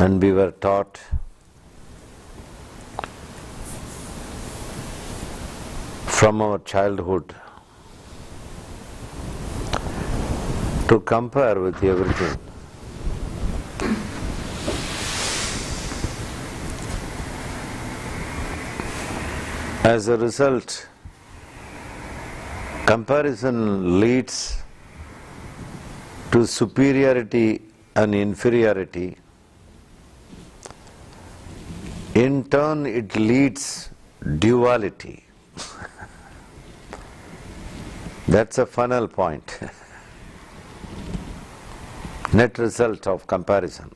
And we were taught from our childhood to compare with everything. As a result, comparison leads to superiority and inferiority. In turn, it leads duality. That's a final point. Net result of comparison.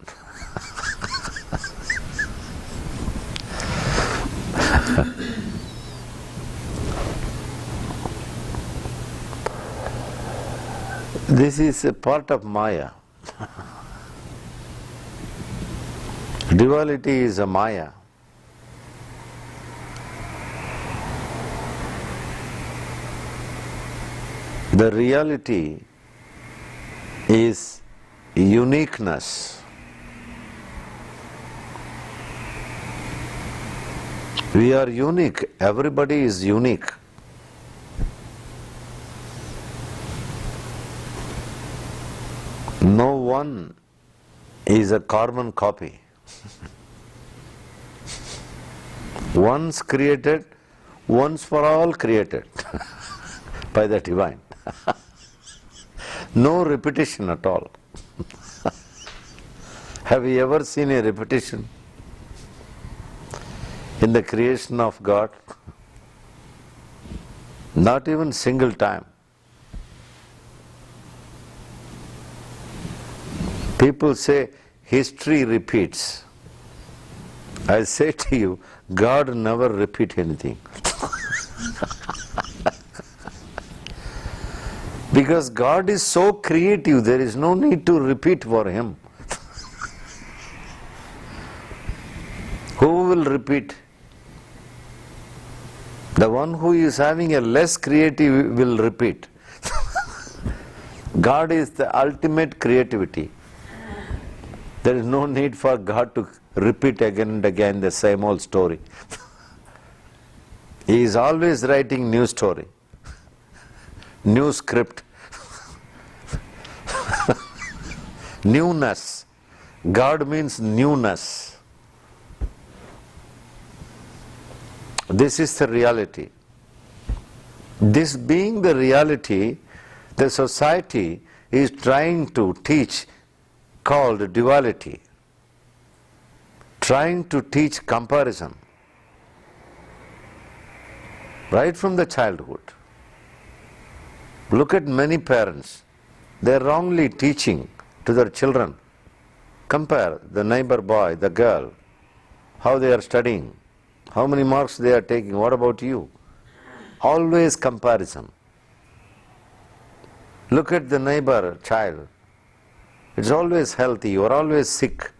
This is a part of Maya. Duality is a Maya. The reality is uniqueness. We are unique. Everybody is unique. No one is a carbon copy. Once created, once for all created by the divine. No repetition at all. Have you ever seen a repetition in the creation of God? Not even single time. People say history repeats. I say to you, God never repeats anything. Because God is so creative, there is no need to repeat for Him. Who will repeat? The one who is having a less creative will repeat. God is the ultimate creativity. There is no need for God to repeat again and again the same old story. He is always writing new story, new script, newness. God means newness. This is the reality. This being the reality, the society is trying to teach called duality, trying to teach comparison right from the childhood. Look at many parents, they are wrongly teaching to their children. Compare the neighbor boy, the girl, how they are studying, how many marks they are taking, what about you? Always comparison. Look at the neighbor child, it's always healthy, you are always sick.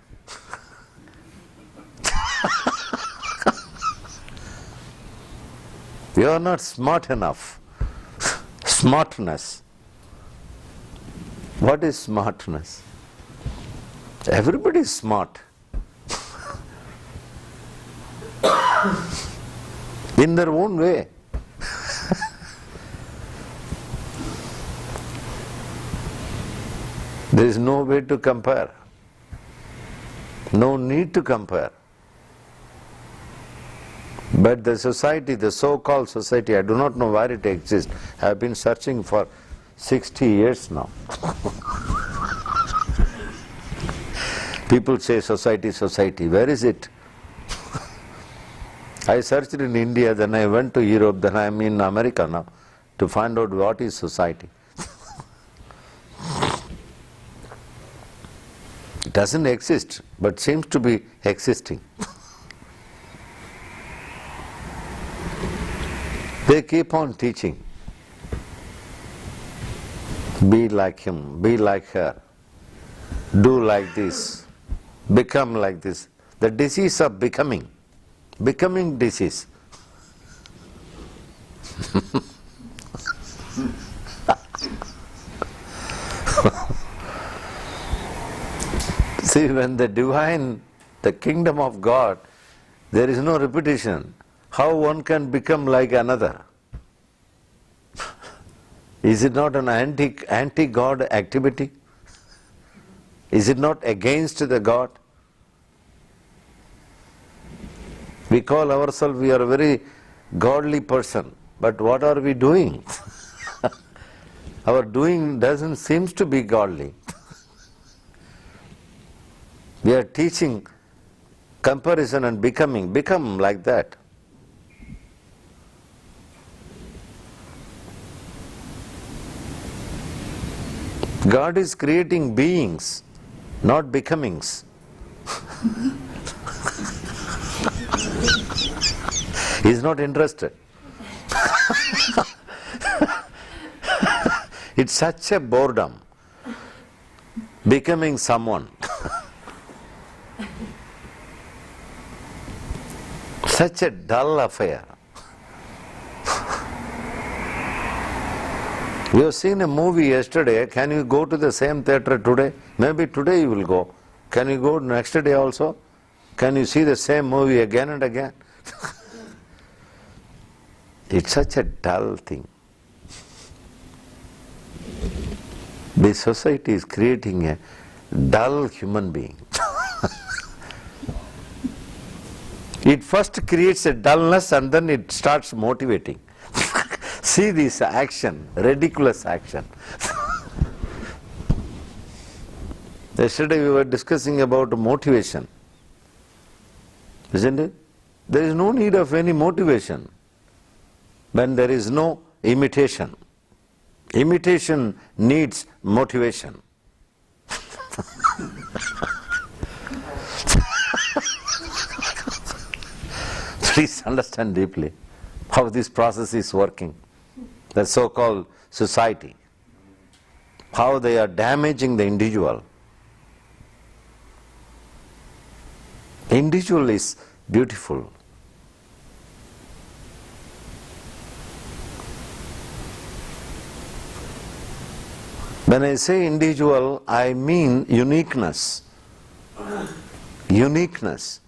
You are not smart enough. Smartness. What is smartness? Everybody is smart. In their own way. There is no way to compare. No need to compare. But the society, the so-called society, I do not know where it exists. I have been searching for 60 years now. People say society, society. Where is it? I searched in India, then I went to Europe, then I am in America now to find out what is society. It doesn't exist, but seems to be existing. They keep on teaching. Be like him, be like her, do like this, become like this. The disease of becoming disease. See, when the divine the kingdom of God, there is no repetition. How one can become like another? Is it not an anti-God activity? Is it not against the God? We call ourselves, we are a very godly person, but what are we doing? Our doing doesn't seem to be godly. We are teaching comparison and become like that. God is creating beings, not becomings. He is not interested. It's such a boredom, becoming someone. Such a dull affair. We have seen a movie yesterday. Can you go to the same theatre today? Maybe today you will go. Can you go next day also? Can you see the same movie again and again? It's such a dull thing. This society is creating a dull human being. It first creates a dullness and then it starts motivating. See this action, ridiculous action. Yesterday we were discussing about motivation. Isn't it? There is no need of any motivation when there is no imitation. Imitation needs motivation. Please understand deeply how this process is working. The so-called society, how they are damaging the individual. Individual is beautiful. When I say individual, I mean uniqueness,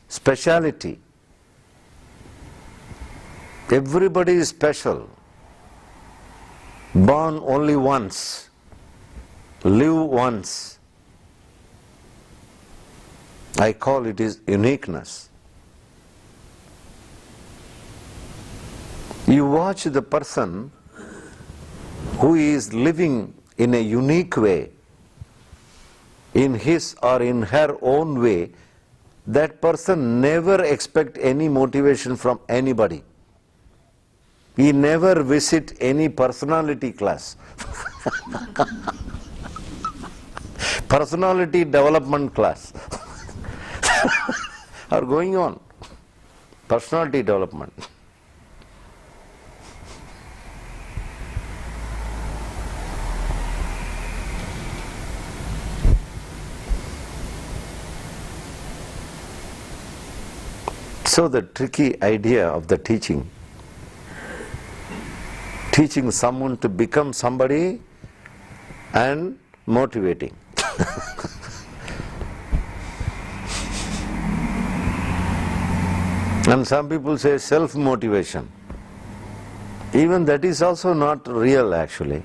speciality. Everybody is special. Born only once, live once. I call it is uniqueness. You watch the person who is living in a unique way, in his or in her own way, that person never expects any motivation from anybody. He never visit any personality class. Personality development class are going on. Personality development. So the tricky idea of the teaching someone to become somebody and motivating. And some people say self-motivation. Even that is also not real actually.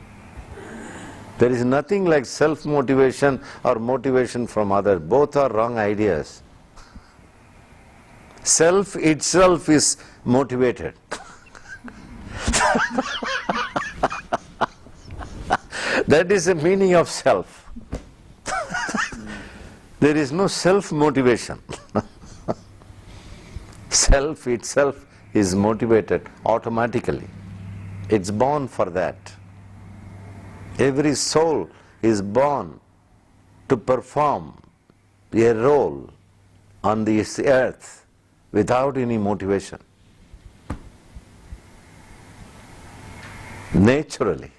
There is nothing like self-motivation or motivation from others. Both are wrong ideas. Self itself is motivated. That is the meaning of self. There is no self-motivation. Self itself is motivated automatically. It's born for that. Every soul is born to perform a role on this earth without any motivation. Naturally.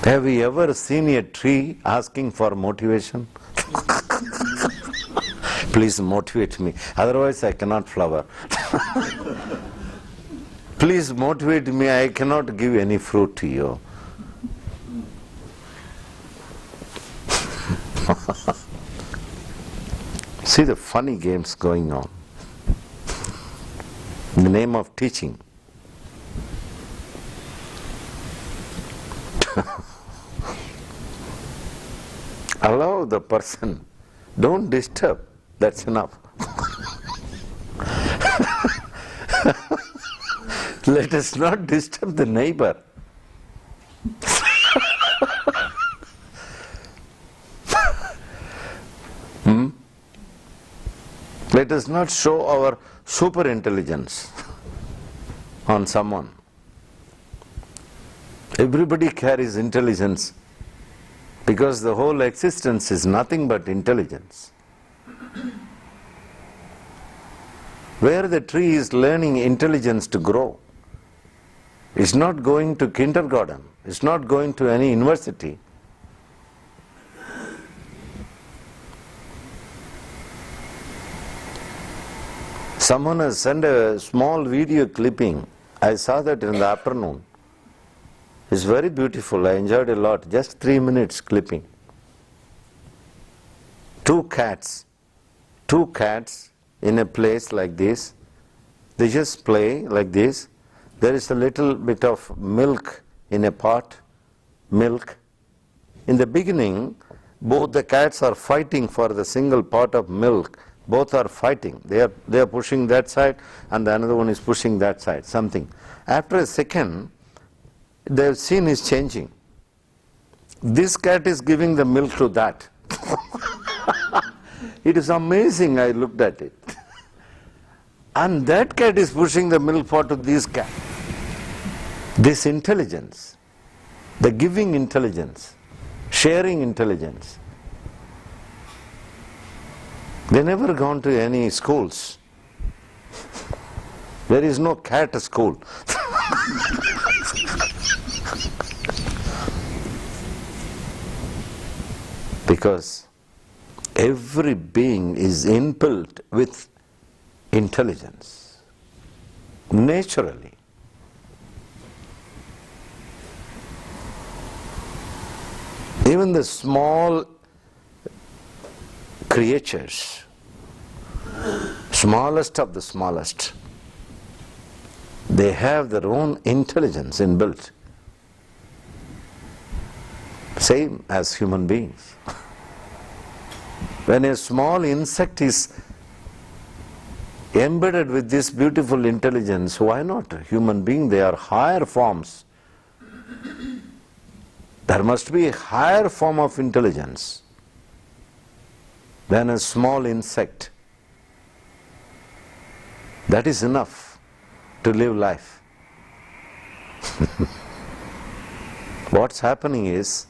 Have you ever seen a tree asking for motivation? Please motivate me, otherwise I cannot flower. Please motivate me, I cannot give any fruit to you. See the funny games going on in the name of teaching. Allow the person, don't disturb, that's enough. Let us not disturb the neighbor. Let us not show our super intelligence on someone. Everybody carries intelligence because the whole existence is nothing but intelligence. Where the tree is learning intelligence to grow, it's not going to kindergarten, it's not going to any university. Someone has sent a small video clipping. I saw that in the afternoon. It's very beautiful. I enjoyed a lot. Just 3 minutes clipping. Two cats in a place like this. They just play like this. There is a little bit of milk in a pot. Milk. In the beginning, both the cats are fighting for the single pot of milk. Both are fighting. They are pushing that side and the another one is pushing that side. Something. After a second, the scene is changing. This cat is giving the milk to that. It is amazing. I looked at it. And that cat is pushing the milk pot to this cat. This intelligence, the giving intelligence, sharing intelligence. They never gone to any schools. There is no cat school. Because every being is inbuilt with intelligence, naturally. Even the small creatures, smallest of the smallest, they have their own intelligence inbuilt, same as human beings. When a small insect is embedded with this beautiful intelligence, why not a human being? They are higher forms. There must be a higher form of intelligence than a small insect. That is enough to live life. What's happening is,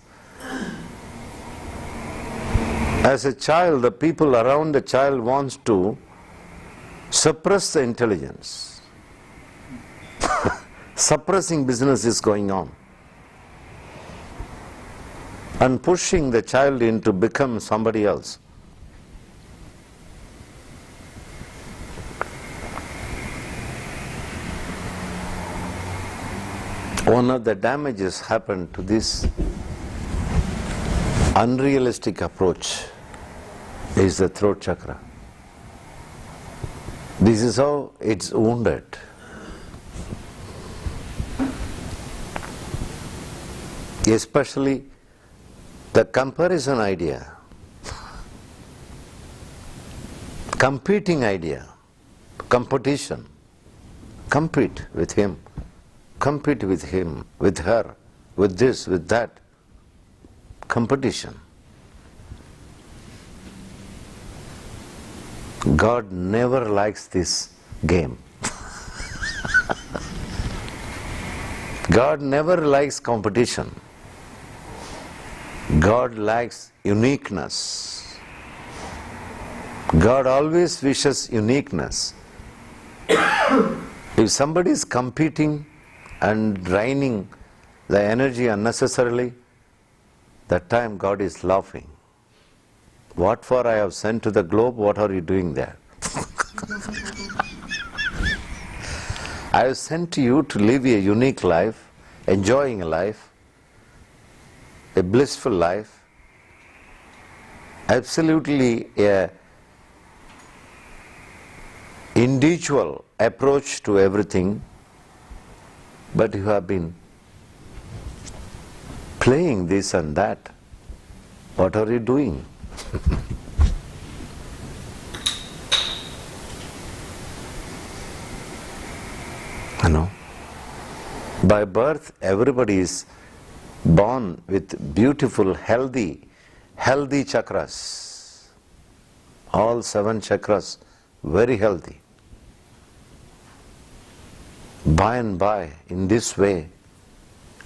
as a child, the people around the child wants to suppress the intelligence. Suppressing business is going on. And pushing the child in to become somebody else. One of the damages happened to this unrealistic approach is the throat chakra. This is how it's wounded. Especially the comparison idea, competing idea, competition. Compete with him, compete with him, with her, with this, with that. Competition. God never likes this game. God never likes competition. God likes uniqueness. God always wishes uniqueness. If somebody is competing and draining the energy unnecessarily, that time God is laughing. What for I have sent to the globe, what are you doing there? I have sent you to live a unique life, enjoying a life, a blissful life, absolutely a individual approach to everything, but you have been playing this and that. What are you doing? You know, by birth everybody is born with beautiful, healthy chakras. All 7 chakras very healthy. By and by, in this way,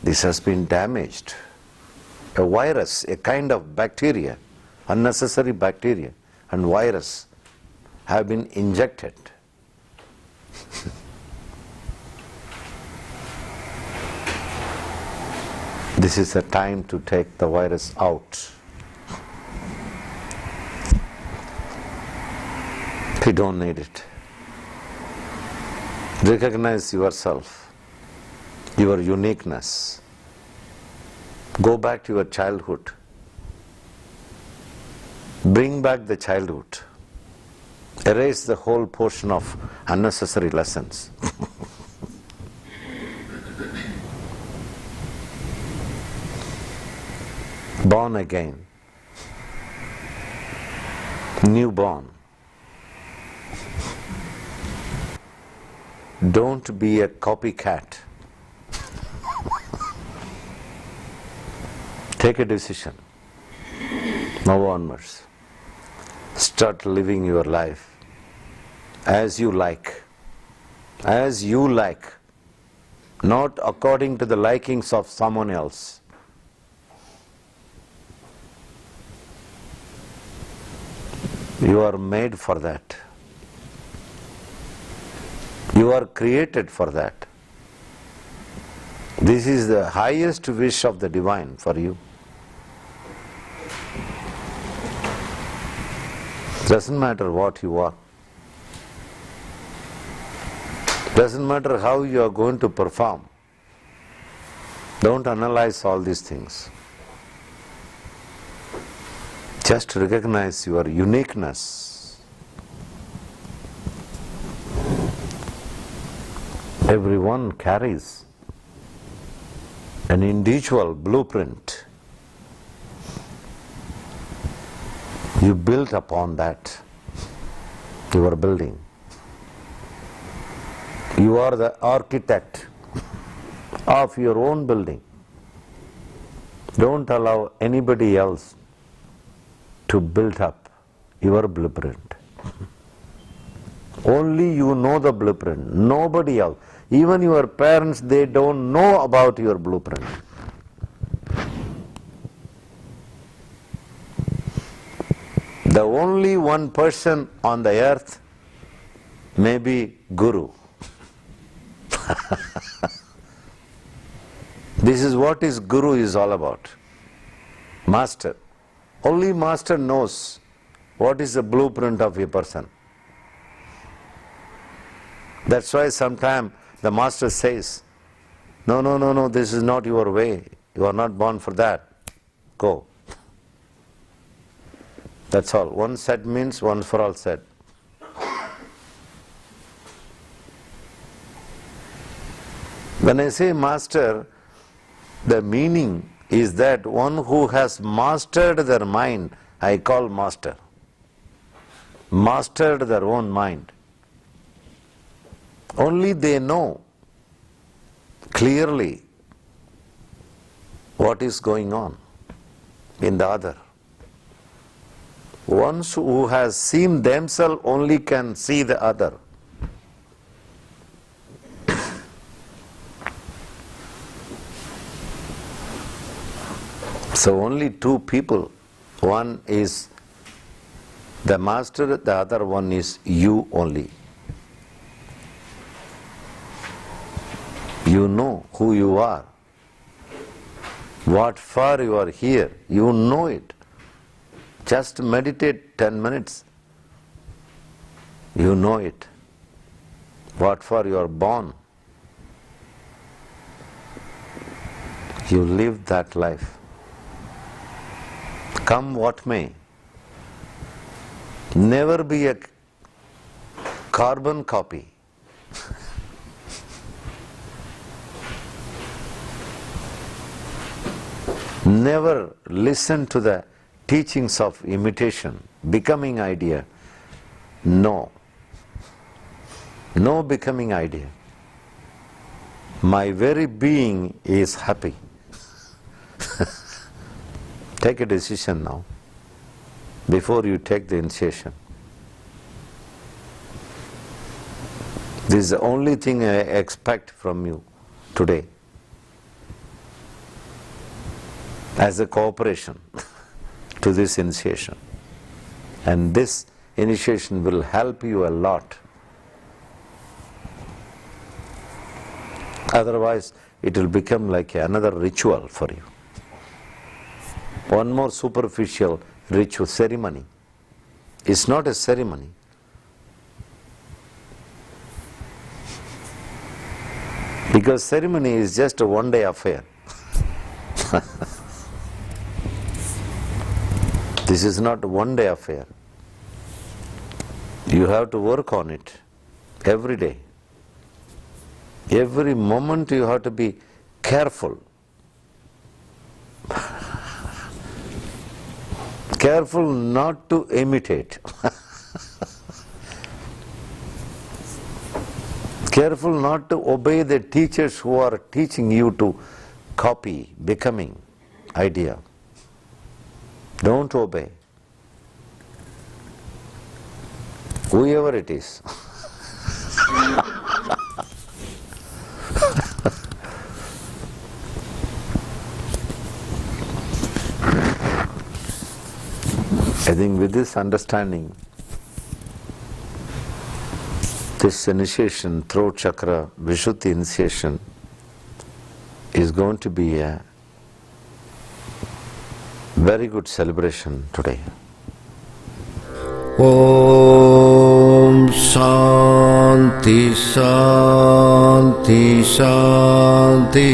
this has been damaged. A virus, a kind of bacteria, unnecessary bacteria and virus have been injected. This is the time to take the virus out. We don't need it. Recognize yourself, your uniqueness. Go back to your childhood. Bring back the childhood. Erase the whole portion of unnecessary lessons. Born again. Newborn. Don't be a copycat. Take a decision. Now onwards. Start living your life as you like. As you like. Not according to the likings of someone else. You are made for that. You are created for that. This is the highest wish of the divine for you. Doesn't matter what you are. Doesn't matter how you are going to perform. Don't analyze all these things. Just recognize your uniqueness. Everyone carries an individual blueprint. You built upon that. You are building. You are the architect of your own building. Don't allow anybody else to build up your blueprint. Only you know the blueprint, nobody else. Even your parents, they don't know about your blueprint. The only one person on the earth may be Guru. This is what is Guru is all about. Master. Only Master knows what is the blueprint of a person. That's why sometimes the Master says, no, this is not your way. You are not born for that. Go. That's all. One set means once for all set. When I say Master, the meaning is that one who has mastered their mind, I call Master. Mastered their own mind. Only they know clearly what is going on in the other. One who has seen themselves only can see the other. So only 2 people. One is the Master, the other one is you only. You know who you are. What for you are here, you know it. Just meditate 10 minutes. You know it. What for you are born. You live that life. Come what may. Never be a carbon copy. Never listen to the teachings of imitation, becoming idea. No. No becoming idea. My very being is happy. Take a decision now, before you take the initiation. This is the only thing I expect from you today, as a cooperation to this initiation. And this initiation will help you a lot. Otherwise, it will become like another ritual for you. One more superficial ritual ceremony. It's not a ceremony. Because ceremony is just a one-day affair. This is not a one-day affair. You have to work on it every day. Every moment you have to be careful. Careful not to imitate. Careful not to obey the teachers who are teaching you to copy, becoming idea. Don't obey. Whoever it is. I think with this understanding, this initiation, throat chakra, Vishuddhi initiation, is going to be a very good celebration today. Om Shanti Shanti Shanti